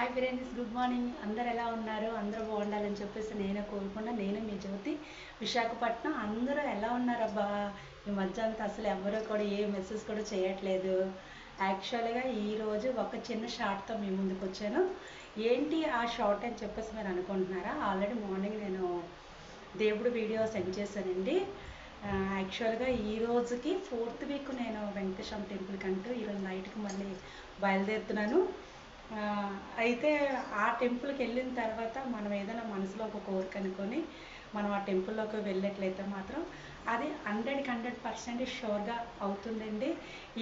Hi friends, good morning. అందరు ఎలా ఉన్నారు? అందరూ బాగుండాలని చెప్పేసి నేనే కోరుకున్నా. నేను మీ జ్యోతి, విశాఖపట్నం. అందరూ ఎలా ఉన్నారబ్బా? ఈ మధ్య అంతా అసలు ఎవరు కూడా ఏ మెసేజ్ కూడా చేయట్లేదు. యాక్చువల్గా ఈరోజు ఒక చిన్న షార్ట్తో మీ ముందుకు వచ్చాను. ఏంటి ఆ షార్ట్ అని చెప్పేసి మీరు అనుకుంటున్నారా? ఆల్రెడీ మార్నింగ్ నేను దేవుడు వీడియో సెండ్ చేశానండి. యాక్చువల్గా ఈ రోజుకి 4th వీక్ నేను వెంకటేశ్వర టెంపుల్కి అంటూ ఈరోజు నైట్కి మళ్ళీ బయలుదేరుతున్నాను. అయితే ఆ టెంపుల్కి వెళ్ళిన తర్వాత మనం ఏదైనా మనసులో ఒక కోరిక అనుకొని మనం ఆ టెంపుల్లోకి వెళ్ళినట్లయితే మాత్రం అది 100% షూర్గా అవుతుందండి.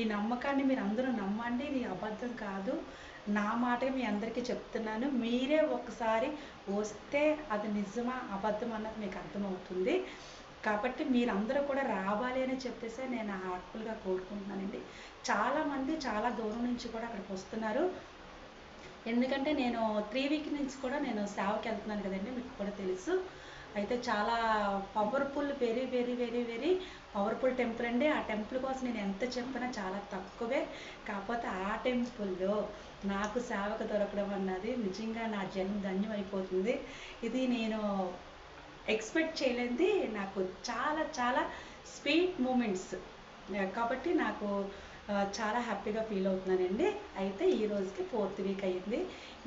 ఈ నమ్మకాన్ని మీరు అందరూ నమ్మండి. ఇది అబద్ధం కాదు, నా మాట మీ అందరికీ చెప్తున్నాను. మీరే ఒకసారి వస్తే అది నిజమా అబద్ధం అన్నది మీకు అర్థమవుతుంది. కాబట్టి మీరందరూ కూడా రావాలి అని చెప్పేసి నేను హార్ట్ఫుల్గా కోరుకుంటున్నానండి. చాలామంది చాలా దూరం నుంచి కూడా అక్కడికి వస్తున్నారు. ఎందుకంటే నేను 3 వీక్ నుంచి కూడా నేను సేవకి వెళ్తున్నాను కదండి, మీకు కూడా తెలుసు. అయితే చాలా powerful, very very very very powerful temple అండి. ఆ టెంపుల్ కోసం నేను ఎంత చెప్పినా చాలా తక్కువే. కాకపోతే ఆ టెంపుల్లో నాకు సేవకు దొరకడం అన్నది నిజంగా నా జన్మ ధన్యం అయిపోతుంది. ఇది నేను ఎక్స్పెక్ట్ చేయలేనిది. నాకు చాలా చాలా స్వీట్ మూమెంట్స్. కాబట్టి నాకు చాలా హ్యాపీగా ఫీల్ అవుతున్నానండి. అయితే ఈ రోజుకి 4th వీక్ అయ్యింది.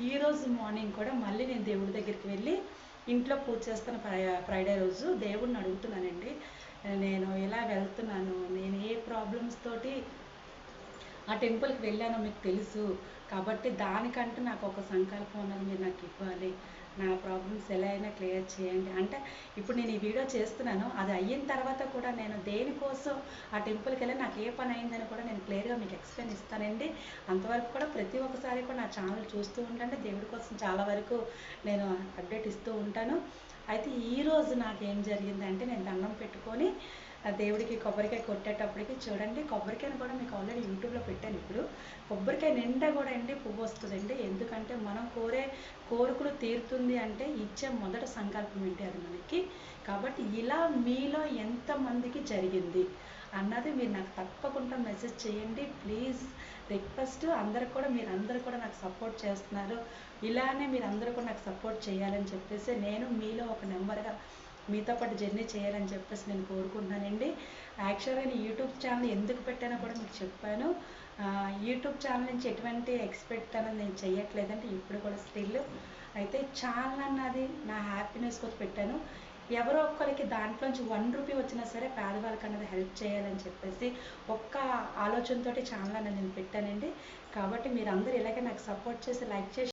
ఈరోజు మార్నింగ్ కూడా మళ్ళీ నేను దేవుడి దగ్గరికి వెళ్ళి ఇంట్లో పూజ చేస్తాను. ఫ్రైడే రోజు దేవుడిని అడుగుతున్నానండి. నేను ఇలా వెళ్తున్నాను, నేను ఏ ప్రాబ్లమ్స్ తోటి ఆ టెంపుల్కి వెళ్ళానో మీకు తెలుసు. కాబట్టి దానికంటూ నాకు ఒక సంకల్పం ఉన్నది, మీరు నాకు ఇవ్వాలి, నా ప్రాబ్లమ్స్ ఎలా అయినా క్లియర్ చేయండి అంటే. ఇప్పుడు నేను ఈ వీడియో చేస్తున్నాను, అది అయిన తర్వాత కూడా నేను దేనికోసం ఆ టెంపుల్కి వెళ్ళి నాకు ఏ పని అయిందని కూడా నేను క్లియర్గా మీకు ఎక్స్ప్లెయిన్ ఇస్తానండి. అంతవరకు కూడా ప్రతి ఒక్కసారి కూడా నా ఛానల్ చూస్తూ ఉంటాను. దేవుడి కోసం చాలా వరకు నేను అప్డేట్ ఇస్తూ ఉంటాను. అయితే ఈరోజు నాకేం జరిగిందంటే, నేను దండం పెట్టుకొని దేవుడికి కొబ్బరికాయ కొట్టేటప్పటికి చూడండి, కొబ్బరికాయను కూడా మీకు ఆల్రెడీ యూట్యూబ్లో పెట్టాను. ఇప్పుడు కొబ్బరికాయ నిండా కూడా అండి పువ్వు వస్తుందండి. ఎందుకంటే మనం కోరికలు తీరుతుంది అంటే ఇచ్చే మొదటి సంకల్పం ఏంటి అది మనకి. కాబట్టి ఇలా మీలో ఎంతమందికి జరిగింది అన్నది మీరు నాకు తప్పకుండా మెసేజ్ చేయండి ప్లీజ్. రిక్వెస్ట్ మీరందరూ కూడా నాకు సపోర్ట్ చేస్తున్నారు. ఇలానే మీరందరూ కూడా నాకు సపోర్ట్ చేయాలని చెప్పేసి నేను మీలో ఒక నెంబర్గా మీతో పాటు జర్నీ చేయాలని చెప్పేసి నేను కోరుకుంటున్నానండి. యాక్చువల్గా నేను యూట్యూబ్ ఛానల్ ఎందుకు పెట్టానో కూడా మీకు చెప్పాను. యూట్యూబ్ ఛానల్ నుంచి ఎటువంటి ఎక్స్పెక్ట్ అనేది నేను చేయట్లేదంటే ఇప్పుడు కూడా స్టిల్. అయితే ఛానల్ అన్నది నా హ్యాపీనెస్ కోసం పెట్టాను. ఎవరో ఒక్కరికి దాంట్లోంచి 1 రూపీ వచ్చినా సరే పేదవాళ్ళకి అన్నది హెల్ప్ చేయాలని చెప్పేసి ఒక్క ఆలోచనతోటి ఛానల్ అనేది నేను పెట్టానండి. కాబట్టి మీరందరూ ఇలాగే నాకు సపోర్ట్ చేసి లైక్ చేసి